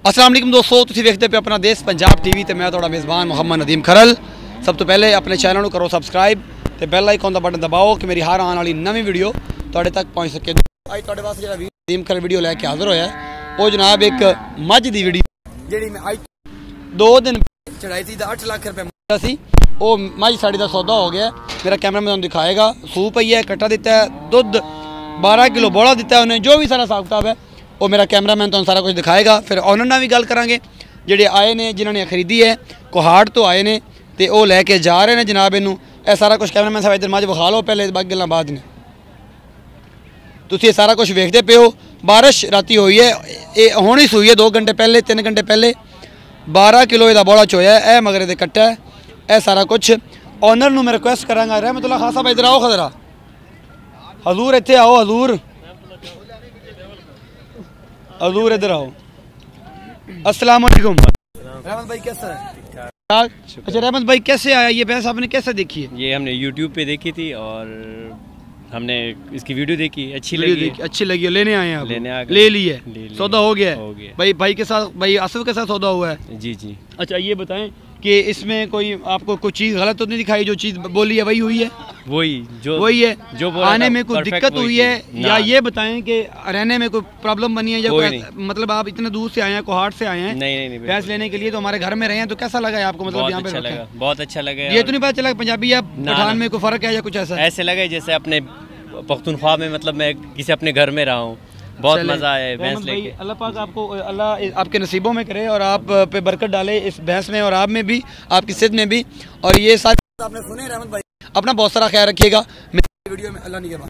अस्सलाम वालेकुम दोस्तों, तुसीं वेखदे पे अपना देश पंजाब टीवी ते मैं तुहाडा मेज़बान मोहम्मद नदीम खरल। सब तो पहले अपने चैनल को करो सबसक्राइब ते बेल आइकन का बटन दबाओ कि मेरी हर आने वाली नवी वीडियो तुहाडे तक पहुँच सके। अज तुहाडे वास्ते जिहड़ा नदीम खरल वीडियो लैके हाज़र होया है वो जनाब एक मझ दी वीडियो जिहड़ी मैं अज 2 दिन चढ़ाई थी 8 लाख रुपये मंगदा सी। वो मझ साड़ी का सौदा हो गया। मेरा कैमरा मैं तुहानूं दिखाएगा। सूह पई है, कट्टा दिता है, दुध 12 किलो बोला दिता है उन्हें। जो भी सारा हिसाब किताब है वो मेरा कैमरा मैन तुहानूं सारा कुछ दिखाएगा। फिर ऑनर नाल भी गल करांगे जिहड़े आए ने, जिन्होंने खरीदी है, कोहाड़ तो आए ने ते वो लैके जा रहे हैं जनाब। इनू यह सारा कुछ कैमरा मैन साहब इधर मझ विखा लो, पहले बाकी गल्लां बाद ने। तुसीं ये सारा कुछ वेखदे पे हो। बारिश राती हुई है, ये हुण ही सूई है 2 घंटे पहले, 3 घंटे पहले। 12 किलो इहदा बोला चोया है, मगरे दे कट्टा है, यह सारा कुछ। ऑनर नूं मैं रिक्वेस्ट करांगा, रहमतुल्लाह खान साहब इधर आओ, खजरा हजूर इत्थे आओ, हजूर हजूर इधर आओ। अस्सलाम वालेकुम। रहमत भाई कैसा है? अच्छा रहमत भाई कैसे आया ये भैंस, आपने कैसे देखी है? ये हमने YouTube पे देखी थी और हमने इसकी वीडियो देखी, अच्छी लगी, लेने आए हैं आप? लेने आ गए, ले ली है, सौदा हो गया है। भाई के साथ, भाई आसिफ के साथ सौदा हुआ है? जी जी। अच्छा ये बताएं कि इसमें कोई आपको कोई चीज़ गलत तो नहीं दिखाई? जो चीज़ बोली है वही हुई है? वही है जो आने में कोई दिक्कत हुई है? या ये बताएं कि रहने में कोई प्रॉब्लम बनी है या कोई, मतलब आप इतने दूर से आए हैं, कोहाट से आए हैं नहीं भैंस लेने के लिए, तो हमारे घर में रहे हैं, तो कैसा लगा है आपको? मतलब यहाँ पे बहुत अच्छा लगा। ये तो नहीं पता चला पंजाबी या पठान में कोई फर्क है या कुछ ऐसा? ऐसे लगा जैसे अपने पख्तूनख्वा में, मतलब मैं किसी अपने घर में रहा हूँ। बहुत मज़ा आया भैंस लेके। अल्लाह पाक आपको, अल्लाह आपके नसीबों में करे और आप पे बरकत डाले इस भैंस में और आप में भी, आपकी सेहत में भी। और ये सारी आपने सुने रहमत भाई, अपना बहुत सारा ख्याल रखिएगा। मेरी वीडियो में अल्लाह निगहबान।